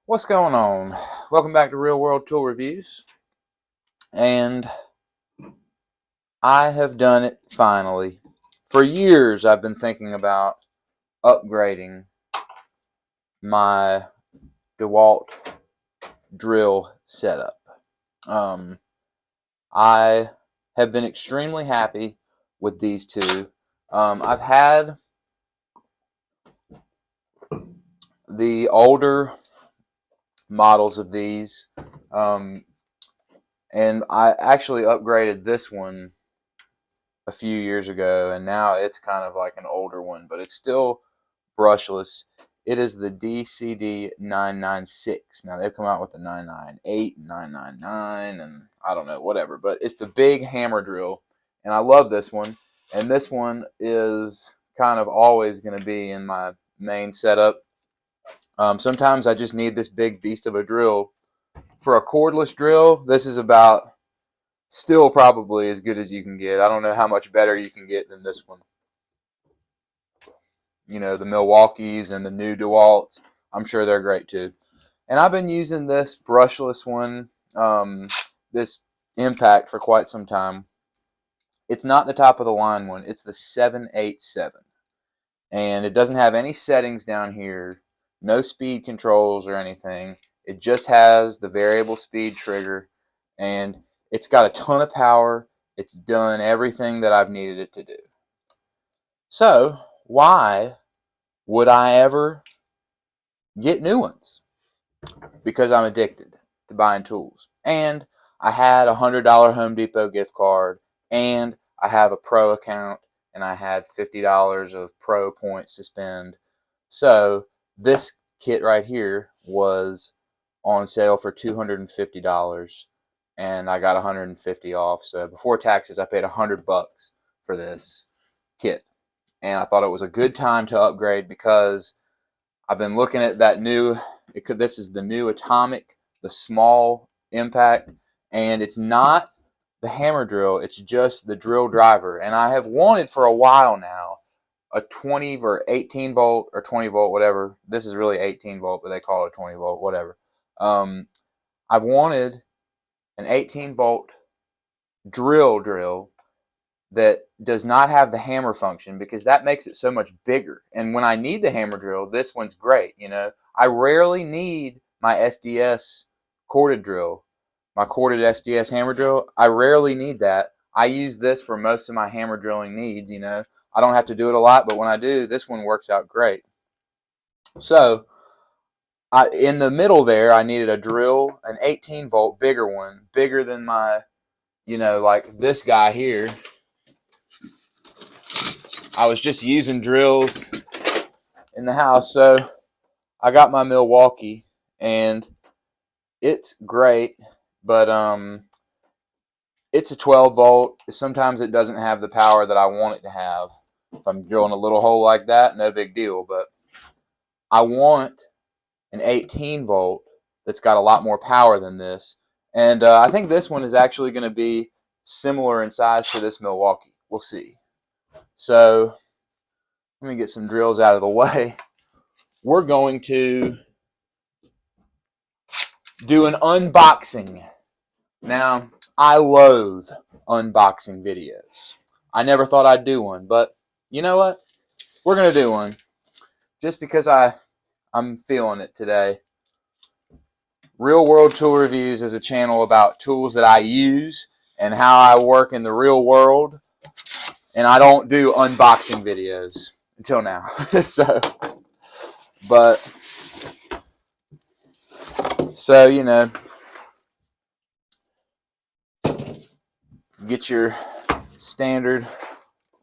What's going on? Welcome back to Real World Tool Reviews. And I have done it finally. For years I've been thinking about upgrading my DeWalt drill setup. I have been extremely happy with these two. I've had the older models of these, and I actually upgraded this one a few years ago, and now it's kind of like an older one, but it's still brushless. It is the DCD 996. Now they've come out with the 998 and 999 and I don't know, whatever, but it's the big hammer drill, and I love this one. And this one is kind of always going to be in my main setup. Sometimes I just need this big beast of a drill. For a cordless drill, this is about still probably as good as you can get. I don't know how much better you can get than this one. You know, the Milwaukees and the new DeWalts, I'm sure they're great too. And I've been using this brushless one, this Impact, for quite some time. It's not the top of the line one. It's the 787. And it doesn't have any settings down here, no speed controls or anything. It just has the variable speed trigger, and it's got a ton of power. It's done everything that I've needed it to do. So, why would I ever get new ones? Because I'm addicted to buying tools. And I had a $100 Home Depot gift card, and I have a pro account, and I had $50 of pro points to spend. So this kit right here was on sale for $250, and I got $150 off. So before taxes, I paid $100 for this kit. And I thought it was a good time to upgrade because I've been looking at that new, this is the new Atomic, the small Impact, and it's not the hammer drill, it's just the drill driver. And I have wanted for a while now a 20 or 18 volt or 20 volt, whatever. This is really 18 volt, but they call it a 20 volt, whatever. I've wanted an 18 volt drill that does not have the hammer function, because that makes it so much bigger. And when I need the hammer drill, this one's great. You know, I rarely need my SDS corded drill, my corded SDS hammer drill. I rarely need that. I use this for most of my hammer drilling needs. You know, I don't have to do it a lot, but when I do, this one works out great. So in the middle there, I needed a drill, an 18 volt, bigger one, bigger than my, you know, like this guy here. I was just using drills in the house, so I got my Milwaukee, and it's great, but it's a 12 volt. Sometimes it doesn't have the power that I want it to have. If I'm drilling a little hole like that, no big deal, but I want an 18 volt that's got a lot more power than this, and I think this one is actually going to be similar in size to this Milwaukee. We'll see. So let me get some drills out of the way. We're going to do an unboxing. Now, I loathe unboxing videos. I never thought I'd do one, but you know what? We're going to do one just because I'm feeling it today. Real World Tool Reviews is a channel about tools that I use and how I work in the real world, and I don't do unboxing videos until now. So, you know, get your standard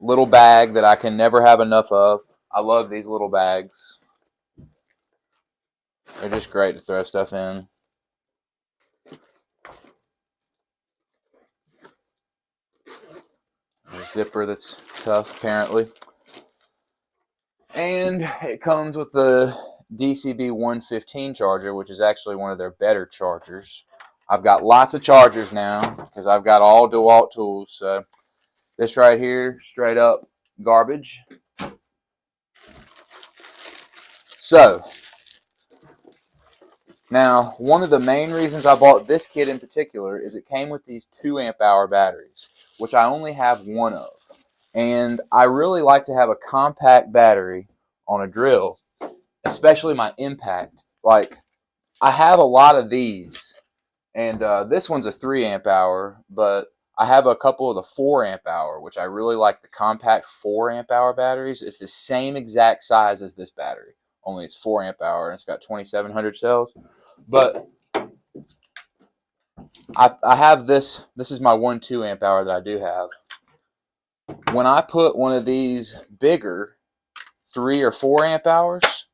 little bag that I can never have enough of. I love these little bags. They're just great to throw stuff in. A zipper that's tough, apparently. And it comes with the DCB 115 charger, which is actually one of their better chargers. I've got lots of chargers now because I've got all DeWalt tools. So this right here, straight up garbage. So Now, one of the main reasons I bought this kit in particular is it came with these 2 amp hour batteries, which I only have one of. And I really like to have a compact battery on a drill, especially my impact. Like, I have a lot of these, and this one's a 3 amp hour, but I have a couple of the 4 amp hour, which I really like the compact 4 amp hour batteries. It's the same exact size as this battery, only it's 4 amp hour and it's got 2,700 cells. But I have this. This is my 1 2 amp hour that I do have. When I put one of these bigger 3 or 4 amp hours,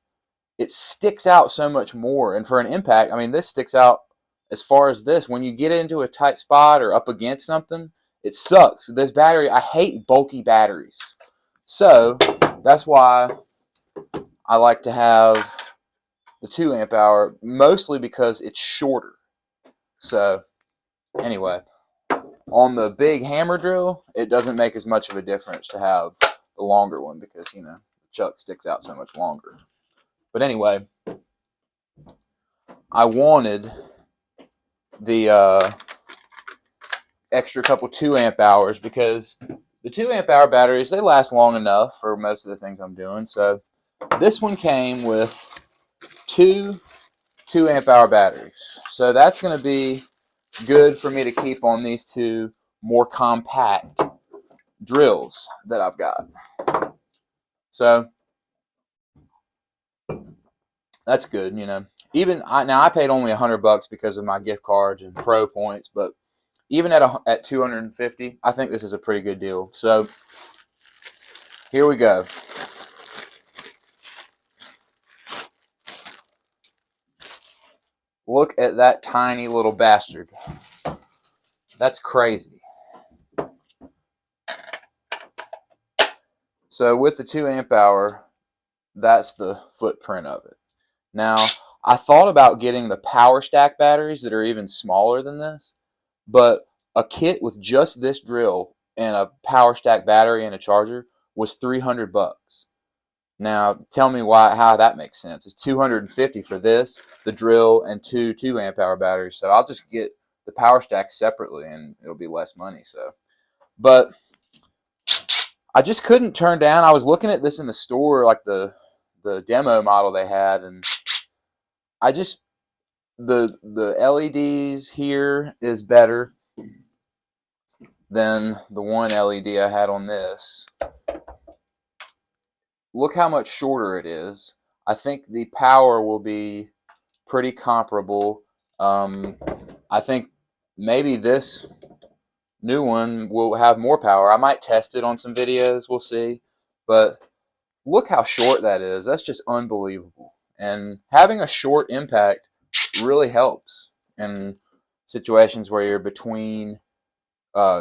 it sticks out so much more. And for an impact, I mean, this sticks out as far as this. When you get into a tight spot or up against something, it sucks. This battery, I hate bulky batteries. So that's why I like to have the 2 amp hour, mostly because it's shorter. So anyway, on the big hammer drill, it doesn't make as much of a difference to have the longer one because, you know, the chuck sticks out so much longer. But anyway, I wanted the extra couple 2 amp hours because the 2 amp hour batteries, they last long enough for most of the things I'm doing. So this one came with 2 2 amp hour batteries. So that's going to be good for me to keep on these 2 more compact drills that I've got. So that's good, you know. Even now, I paid only $100 because of my gift cards and pro points, but even at 250, I think this is a pretty good deal. So here we go. Look at that tiny little bastard. That's crazy. So with the 2 amp hour, that's the footprint of it. Now, I thought about getting the power stack batteries that are even smaller than this, but a kit with just this drill and a power stack battery and a charger was $300. Now, tell me how that makes sense. It's $250 for this, the drill, and 2 2 amp hour batteries. So I'll just get the power stack separately, and it'll be less money. So, but I just couldn't turn down. I was looking at this in the store, like the demo model they had, and I just the LEDs here is better than the one LED I had on this. Look how much shorter it is. I think the power will be pretty comparable. I think maybe this new one will have more power. I might test it on some videos. We'll see. But look how short that is. That's just unbelievable. And having a short impact really helps in situations where you're between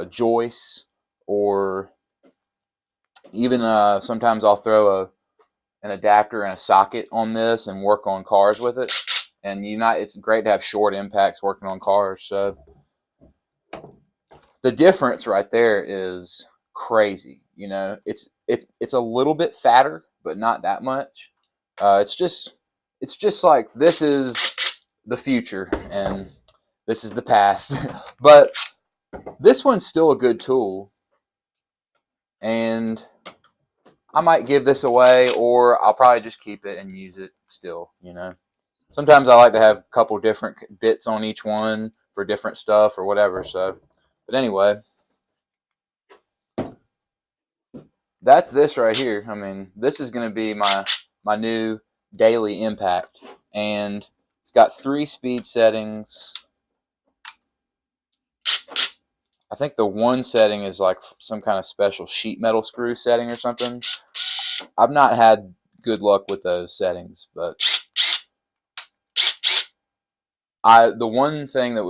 joists, or even sometimes I'll throw an adapter and a socket on this and work on cars with it. And it's great to have short impacts working on cars. So the difference right there is crazy. You know, it's a little bit fatter, but not that much. It's just like this is the future and this is the past. But this one's still a good tool, and I might give this away, or I'll probably just keep it and use it still, you know. Sometimes I like to have a couple different bits on each one for different stuff or whatever. So, but anyway, that's this right here. I mean, this is going to be my new daily impact, and it's got 3 speed settings. I think the one setting is like some kind of special sheet metal screw setting or something. I've not had good luck with those settings, but the one thing that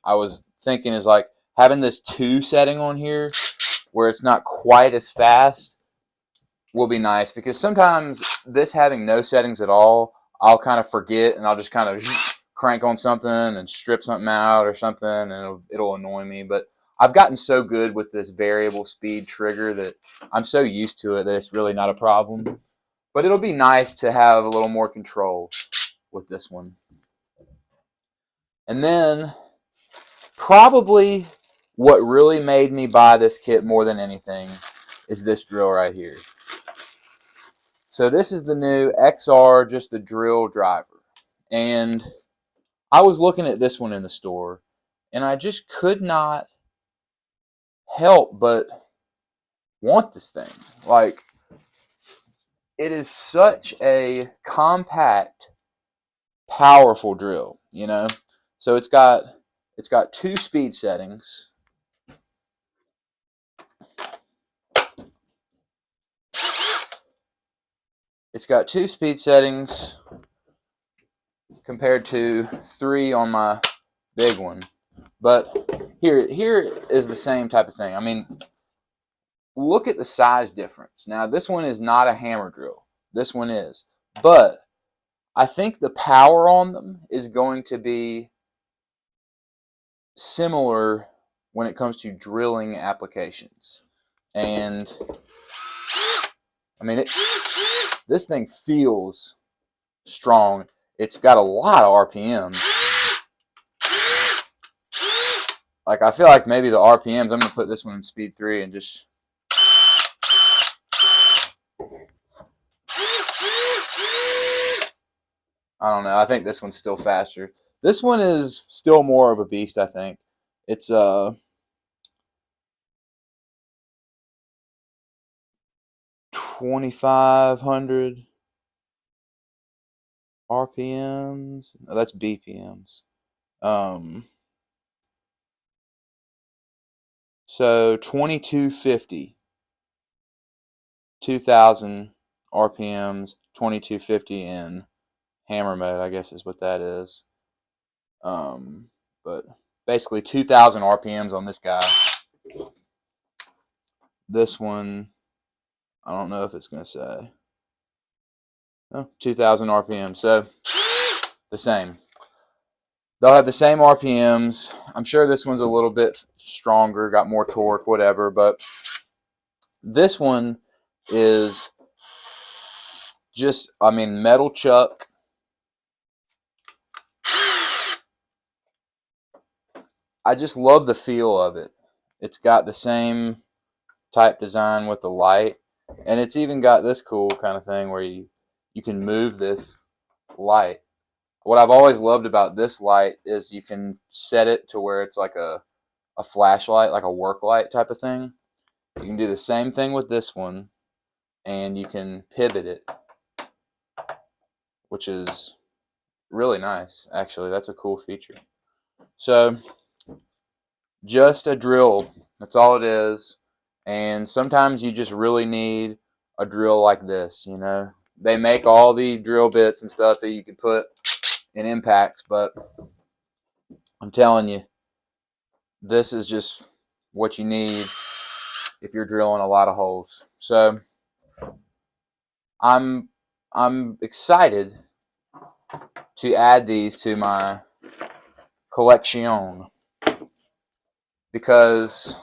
I was thinking is like having this 2 setting on here where it's not quite as fast will be nice, because sometimes this having no settings at all, I'll kind of forget and I'll just kind of crank on something and strip something out or something, and it'll annoy me. But I've gotten so good with this variable speed trigger that I'm so used to it that it's really not a problem. But it'll be nice to have a little more control with this one. And then probably what really made me buy this kit more than anything is this drill right here. So this is the new XR, just the drill driver. And I was looking at this one in the store, and I just could not help but want this thing. Like, it is such a compact, powerful drill, you know? So it's got 2 speed settings. It's got 2 speed settings compared to 3 on my big one. But here is the same type of thing. I mean, look at the size difference. Now, this one is not a hammer drill. This one is. But I think the power on them is going to be similar when it comes to drilling applications. And I mean, this thing feels strong. It's got a lot of RPMs. Like, I feel like maybe the RPMs, I'm going to put this one in speed 3 and just... I don't know. I think this one's still faster. This one is still more of a beast, I think. It's 2,500 RPMs. Oh, that's BPMs. So 2250. 2,000 RPMs, 2250 in hammer mode, I guess is what that is. But basically 2,000 RPMs on this guy. This one, I don't know if it's going to say. Oh, 2,000 RPMs. So the same. They'll have the same RPMs. I'm sure this one's a little bit stronger, got more torque, whatever. But this one is just, I mean, metal chuck. I just love the feel of it. It's got the same type design with the light. And it's even got this cool kind of thing where you can move this light. What I've always loved about this light is you can set it to where it's like a flashlight, like a work light type of thing. You can do the same thing with this one, and you can pivot it, which is really nice, actually. That's a cool feature. So, just a drill. That's all it is. And sometimes you just really need a drill like this, you know. They make all the drill bits and stuff that you can put in impacts, but I'm telling you, this is just what you need if you're drilling a lot of holes. So I'm excited to add these to my collection because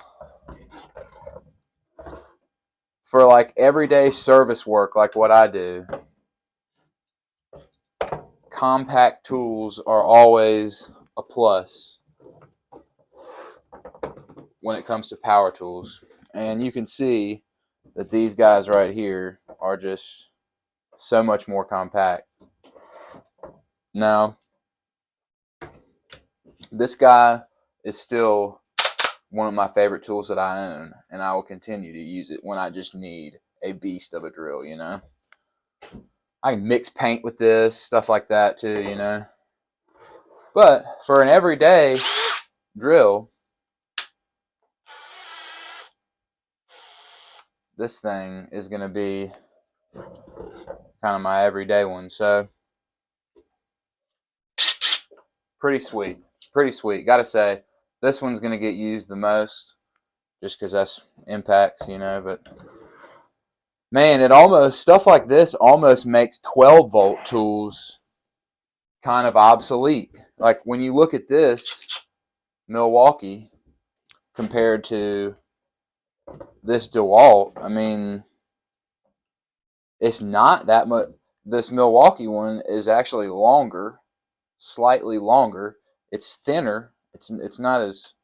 for like everyday service work like what I do, compact tools are always a plus when it comes to power tools. And you can see that these guys right here are just so much more compact. Now, this guy is still one of my favorite tools that I own, and I will continue to use it when I just need a beast of a drill, you know. I can mix paint with this, stuff like that too, you know. But for an everyday drill, this thing is going to be kind of my everyday one. So, pretty sweet. Pretty sweet. Got to say, this one's going to get used the most just because that's impacts, you know. But, man, it almost, stuff like this almost makes 12-volt tools kind of obsolete. Like, when you look at this Milwaukee compared to this DeWalt, I mean, it's not that much. This Milwaukee one is actually longer, slightly longer, It's thinner. It's not as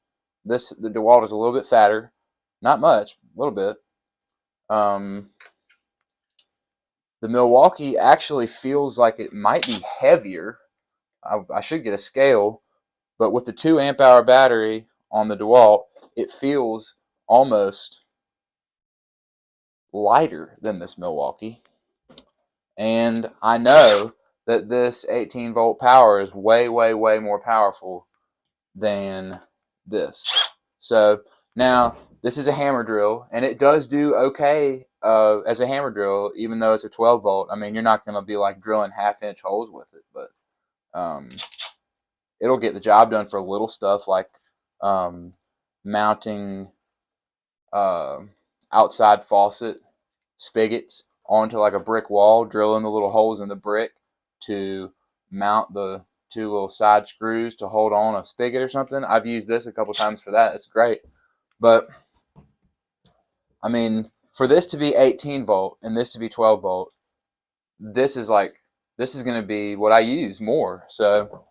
the DeWalt is a little bit fatter, not much, a little bit. The Milwaukee actually feels like it might be heavier. I should get a scale, but with the 2 amp hour battery on the DeWalt, it feels almost lighter than this Milwaukee. And I know that this 18 volt power is way, way, way more powerful than this. So now this is a hammer drill, and it does do okay as a hammer drill, even though it's a 12 volt. I mean, you're not going to be like drilling 1/2 inch holes with it, but it'll get the job done for little stuff like mounting outside faucet spigots onto like a brick wall, drilling the little holes in the brick to mount the 2 little side screws to hold on a spigot or something. I've used this a couple times for that. It's great. But I mean, for this to be 18 volt and this to be 12 volt, this is going to be what I use more. So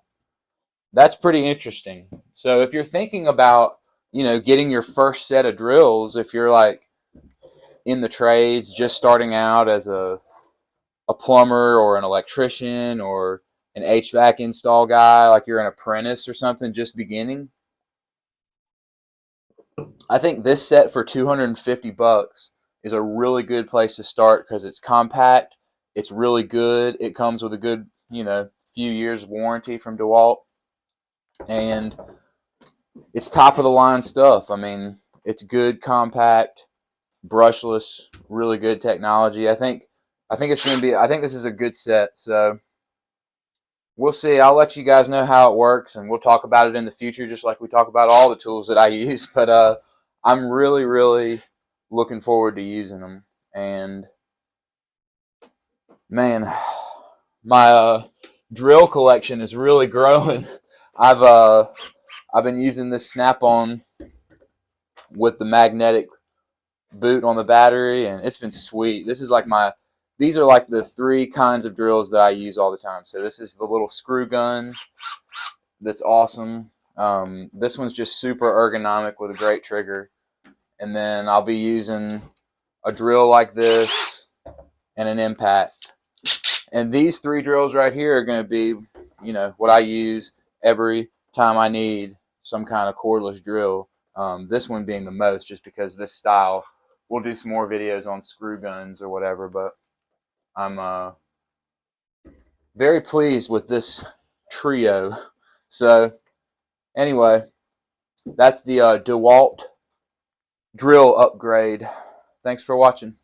that's pretty interesting. So if you're thinking about, getting your first set of drills, if you're like in the trades, just starting out as a plumber or an electrician or an HVAC install guy, like you're an apprentice or something just beginning, I think this set for $250 is a really good place to start because it's compact, it's really good, it comes with a good, few years warranty from DeWalt, and it's top of the line stuff. I mean, it's good, compact, brushless, really good technology. I think it's going to be. I think this is a good set. So we'll see. I'll let you guys know how it works, and we'll talk about it in the future, just like we talk about all the tools that I use. But I'm really, really looking forward to using them. And man, my drill collection is really growing. I've been using this Snap-on with the magnetic boot on the battery, and it's been sweet. These are like the 3 kinds of drills that I use all the time. So this is the little screw gun that's awesome. This one's just super ergonomic with a great trigger. And then I'll be using a drill like this and an impact. And these 3 drills right here are going to be, what I use every time I need some kind of cordless drill. This one being the most, just because this style. We'll do some more videos on screw guns or whatever, but I'm very pleased with this trio. So anyway, that's the DeWalt drill upgrade. Thanks for watching.